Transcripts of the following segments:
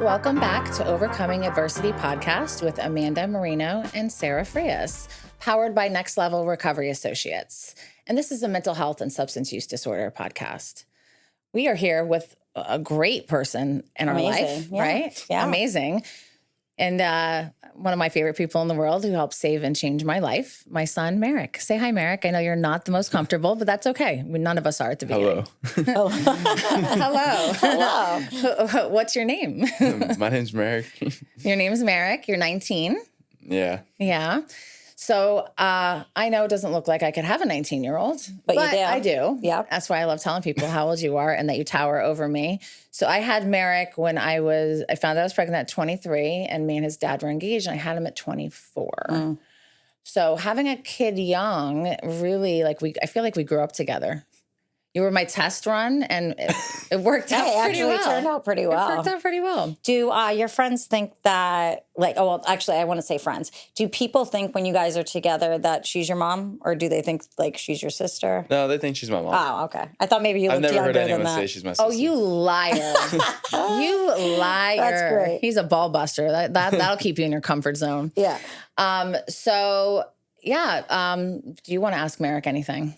welcome back to Overcoming Adversity podcast with Amanda Marino and Sarah Frias, powered by Next Level Recovery Associates. And this is a mental health and substance use disorder podcast. We are here with a great person in our life, right? Yeah. Amazing. And one of my favorite people in the world who helped save and change my life, my son, Merik. Say hi, Merik. I know you're not the most comfortable, but that's okay. None of us are at the beginning. Hello. Hello. What's your name? My name's Merik. Your name's Merik. You're 19. Yeah. Yeah. So I know it doesn't look like I could have a 19-year-old, but you do. I do. Yeah. That's why I love telling people how old you are and that you tower over me. So I had Merik when I found out I was pregnant at 23, and me and his dad were engaged, and I had him at 24. So having a kid young, really, I feel like we grew up together. You were my test run, and it worked out pretty well. It turned out pretty well. It worked out pretty well. Do your friends think that, actually, I want to say friends. Do people think when you guys are together that she's your mom, or do they think, she's your sister? No, they think she's my mom. Oh, okay. I thought maybe you looked I've never younger heard anyone than that. say she's my sister. Oh, you liar. You liar. That's great. He's a ball buster. That'll keep you in your comfort zone. Yeah. Do you want to ask Merik anything?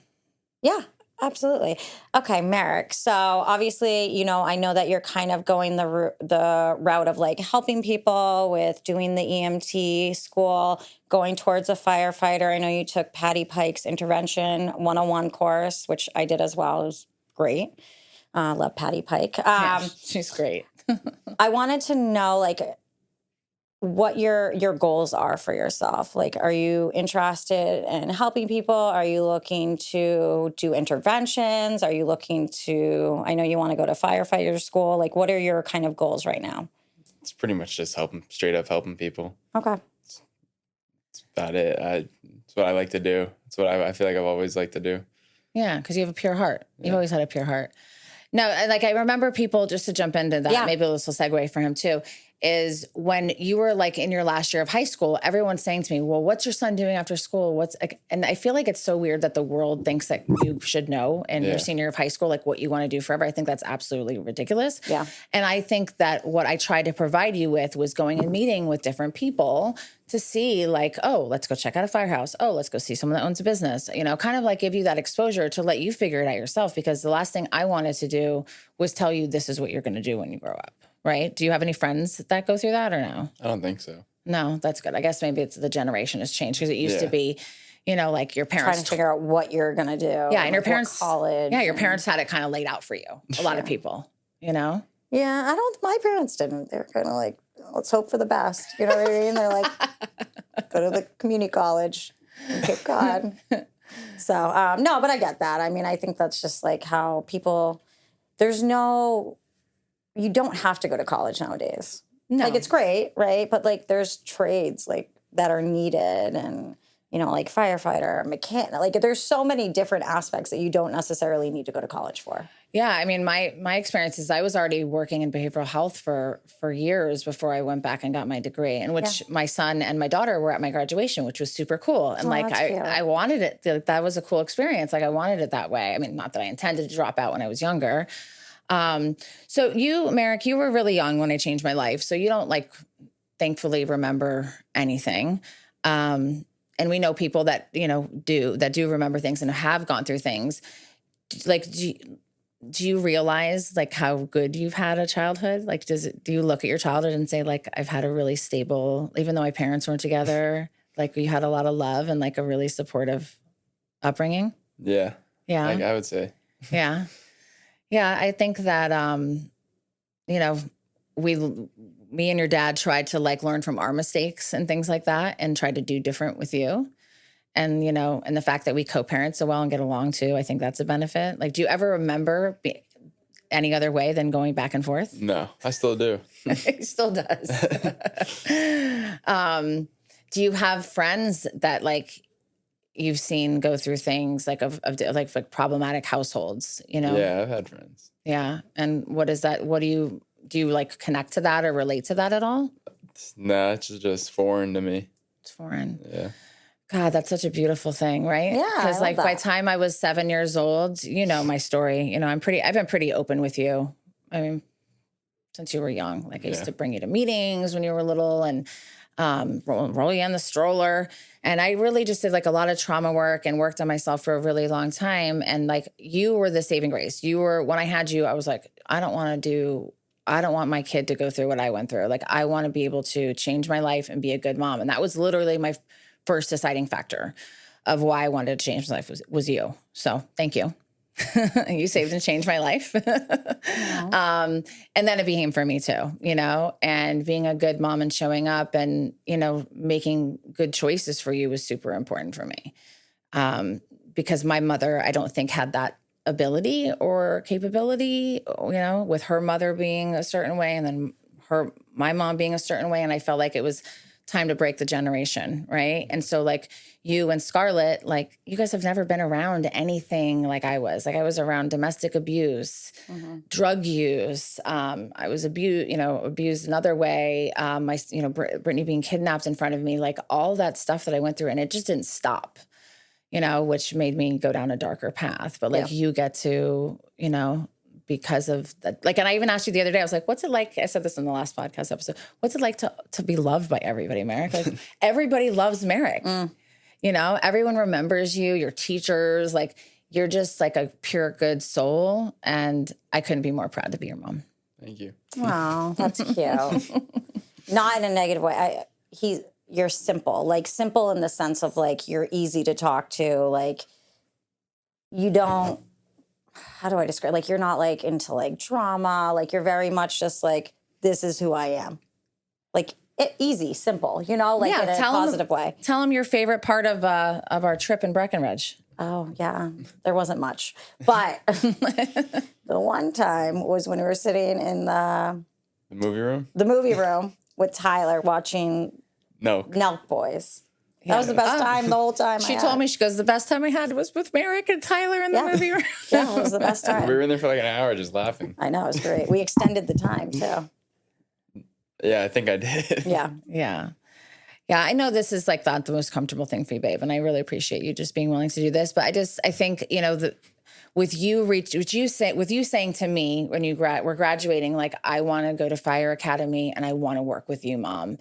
Yeah. Absolutely. Okay, Merik. So obviously, I know that you're kind of going the route of helping people with doing the EMT school, going towards a firefighter. I know you took Patty Pike's intervention 101 course, which I did as well. It was great. Love Patty Pike. Yeah, she's great. I wanted to know, what your goals are for yourself. Are you interested in helping people? Are you looking to do interventions? Are you looking to, I know you want to go to firefighter school. What are your kind of goals right now? It's pretty much just straight up helping people. Okay. That's about it. It's what I like to do. It's what I feel like I've always liked to do. Yeah, because you have a pure heart. You've always had a pure heart. No, I remember people, just to jump into that, maybe this will segue for him too, is when you were in your last year of high school, everyone's saying to me, well, what's your son doing after school? And I feel like it's so weird that the world thinks that you should know in your senior year of high school, what you want to do forever. I think that's absolutely ridiculous. Yeah. And I think that what I tried to provide you with was going and meeting with different people to see oh, let's go check out a firehouse. Oh, let's go see someone that owns a business, kind of give you that exposure to let you figure it out yourself. Because the last thing I wanted to do was tell you this is what you're going to do when you grow up. Right? Do you have any friends that go through that or no? I don't think so. No, that's good. I guess maybe it's the generation has changed because it used to be, your parents trying to figure out what you're going to do. Yeah, and your parents college. Yeah, your parents had it kind of laid out for you. A lot of people, Yeah, my parents didn't. They were kind of let's hope for the best. You know what I mean? They're go to the community college in Cape Cod. So, no, but I get that. I mean, I think that's just how people, you don't have to go to college nowadays. No. It's great, right? But there's trades that are needed, and firefighter, mechanic. There's so many different aspects that you don't necessarily need to go to college for. Yeah, I mean, my experience is I was already working in behavioral health for years before I went back and got my degree, in which my son and my daughter were at my graduation, which was super cool. And I wanted it. That was a cool experience. I wanted it that way. I mean, not that I intended to drop out when I was younger. So you, Merik, you were really young when I changed my life. So you don't thankfully remember anything. And we know people that, do remember things and have gone through things. Do you realize how good you've had a childhood? Do you look at your childhood and say I've had a really stable, even though my parents weren't together, you had a lot of love and a really supportive upbringing? Yeah. Yeah. I would say. Yeah. Yeah, I think that, me and your dad tried to learn from our mistakes and things like that and tried to do different with you. And, and the fact that we co-parent so well and get along too, I think that's a benefit. Do you ever remember any other way than going back and forth? No, I still do. He still does. Do you have friends that you've seen go through things of problematic households, Yeah, I've had friends. Yeah. And what is that? What do you connect to that or relate to that at all? No, it's just foreign to me. It's foreign. Yeah. God, that's such a beautiful thing, right? Yeah. Because by the time I was 7 years old, my story, I've been pretty open with you. I mean, since you were young. Like I used to bring you to meetings when you were little and roll you in the stroller. And I really just did like a lot of trauma work and worked on myself for a really long time. And like you were the saving grace. You were, when I had you, I was like, I don't want my kid to go through what I went through. Like I want to be able to change my life and be a good mom. And that was literally my first deciding factor of why I wanted to change my life was you. So thank you. You saved and changed my life. And then it became for me too, you know, and being a good mom and showing up and, you know, making good choices for you was super important for me. Because my mother, I don't think had that ability or capability, you know, with her mother being a certain way and then my mom being a certain way. And I felt like it was time to break the generation, right? And so like you and Scarlett, like you guys have never been around anything like I was. Like I was around domestic abuse, drug use. I was abused another way. Brittany being kidnapped in front of me, like all that stuff that I went through, and it just didn't stop, you know, which made me go down a darker path. But like you get to, you know, because of that, like, and I even asked you the other day, I was like, what's it like? I said this in the last podcast episode. What's it like to be loved by everybody, Merik? Like everybody loves Merik. You know, everyone remembers you, your teachers, like you're just like a pure good soul. And I couldn't be more proud to be your mom. Thank you. Wow, that's cute. Not in a negative way. You're simple in the sense of like, you're easy to talk to. Like you don't, how do I describe? Like, you're not like into like drama. Like you're very much just like, this is who I am. Like easy, simple, you know, like in a positive way. Tell them your favorite part of our trip in Breckenridge. Oh yeah, there wasn't much. But the one time was when we were sitting in the movie room with Tyler watching Nelk Boys. That was the best time the whole time. She told me, she goes, the best time I had was with Merik and Tyler in the movie room. Yeah, it was the best time. We were in there for like an hour just laughing. I know, it was great. We extended the time too. Yeah, I think I did. Yeah. Yeah. Yeah, I know this is like not the most comfortable thing for you, babe, and I really appreciate you just being willing to do this. But I think, you know, with you saying to me when you were graduating, like, I want to go to Fire Academy and I want to work with you, Mom.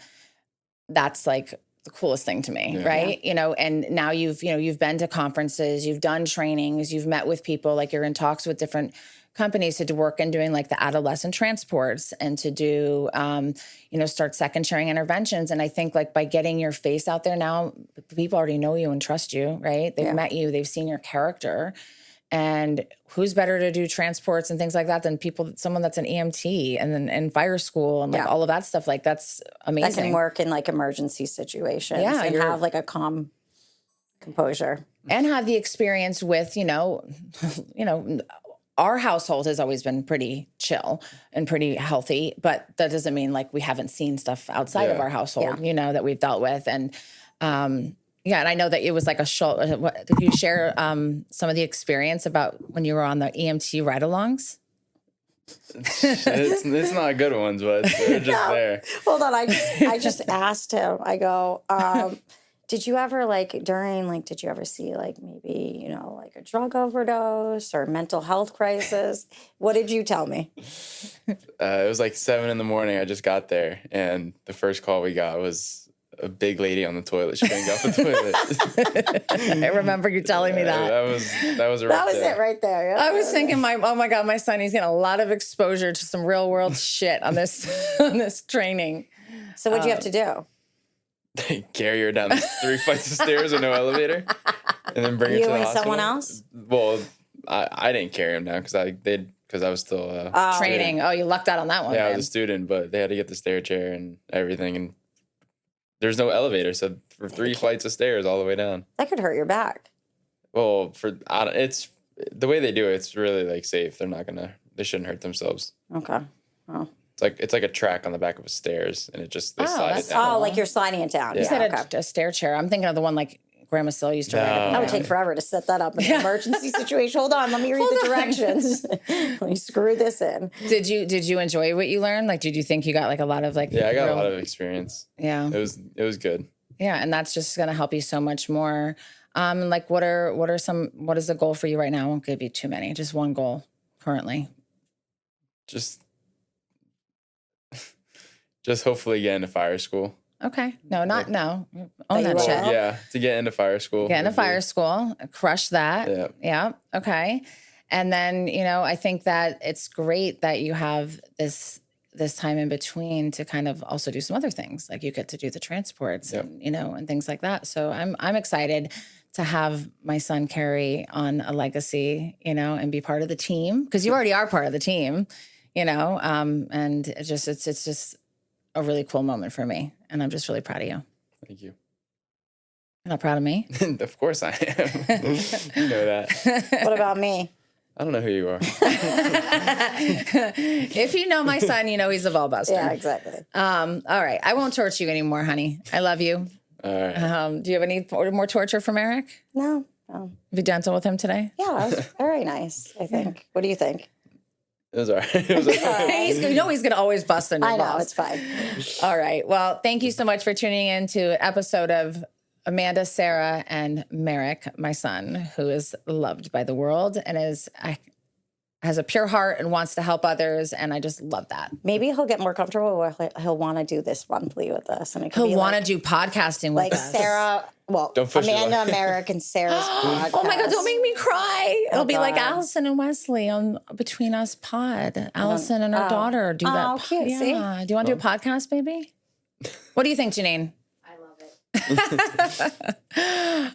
That's like the coolest thing to me, right? Yeah. You know, and now you've been to conferences, you've done trainings, you've met with people, like you're in talks with different companies to work in doing like the adolescent transports and to do, start second sharing interventions. And I think like by getting your face out there now, people already know you and trust you, right? They've met you, they've seen your character. And who's better to do transports and things like that than someone that's an EMT and fire school and like all of that stuff. Like that's amazing. That can work in like emergency situations and have like a calm composure. And have the experience with, our household has always been pretty chill and pretty healthy, but that doesn't mean like we haven't seen stuff outside of our household, that we've dealt with. And, and I know that it was like did you share some of the experience about when you were on the EMT ride-alongs? It's not good ones, but they're just there. Hold on, I just asked him. I go, did you ever did you ever see like maybe, like a drug overdose or mental health crisis? What did you tell me? It was like 7 a.m. I just got there, and the first call we got was a big lady on the toilet. She couldn't get off the toilet. I remember you telling me that. That was it right there. Yeah. I was thinking, oh my God, my son, he's getting a lot of exposure to some real world shit on this training. So what'd you have to do? Carry her down 3 flights of stairs with no elevator, and then bring her to the hospital. You and someone else? Well, I didn't carry him down because I was still training. Student. Oh, you lucked out on that one. Yeah, man. I was a student, but they had to get the stair chair and everything, and there's no elevator, so for 3 flights of stairs all the way down. That could hurt your back. Well, it's the way they do it. It's really like safe. They shouldn't hurt themselves. Okay. Oh. It's like a track on the back of a stairs, and they slide it down. Oh, like you're sliding it down. You said a stair chair. I'm thinking of the one like Grandma Still used to ride up. That would take forever to set that up in an emergency situation. Hold on, let me read the directions. Let me screw this in. Did you enjoy what you learned? Like, did you think you got like a lot of like? Yeah, I got a lot of experience. Yeah, it was good. Yeah, and that's just going to help you so much more. Like, what is the goal for you right now? I won't give you too many. Just one goal currently. Just Just hopefully get into fire school. Okay. No, not no. Own that will? shit. Yeah, to get into fire school. Get into fire school, crush that. Yeah. Yeah. Okay. And then, I think that it's great that you have this time in between to kind of also do some other things. Like you get to do the transports and, and things like that. So I'm excited to have my son carry on a legacy, and be part of the team, because you already are part of the team, and it's just a really cool moment for me. And I'm just really proud of you. Thank you. You're not proud of me? Of course I am. You know that. What about me? I don't know who you are. If you know my son, he's a ball buster. Yeah, exactly. All right. I won't torture you anymore, honey. I love you. All right. Do you have any more torture from Merik? No. Have you danced with him today? Yeah, it was very nice, I think. What do you think? It was all right. It was okay. He's going to always bust on your I know, balls. it's fine. All right. Well, thank you so much for tuning in to an episode of Amanda, Sarah, and Merik, my son, who is loved by the world and has a pure heart and wants to help others. And I just love that. Maybe he'll get more comfortable where he'll want to do this monthly with us. And He'll want to do podcasting with like us. Sarah, Amanda, Merik, and Sarah's podcast. Oh my God, don't make me cry. It'll be like God. Allison and Wesley on Between Us Pod. Allison and her daughter do that. Oh, cute, yeah. see? Do you want to do a podcast, baby? What do you think, Janine?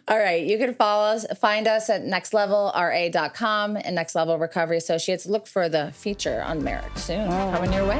All right. You can find us at nextlevelra.com and Next Level Recovery Associates. Look for the feature on Merik soon coming your way.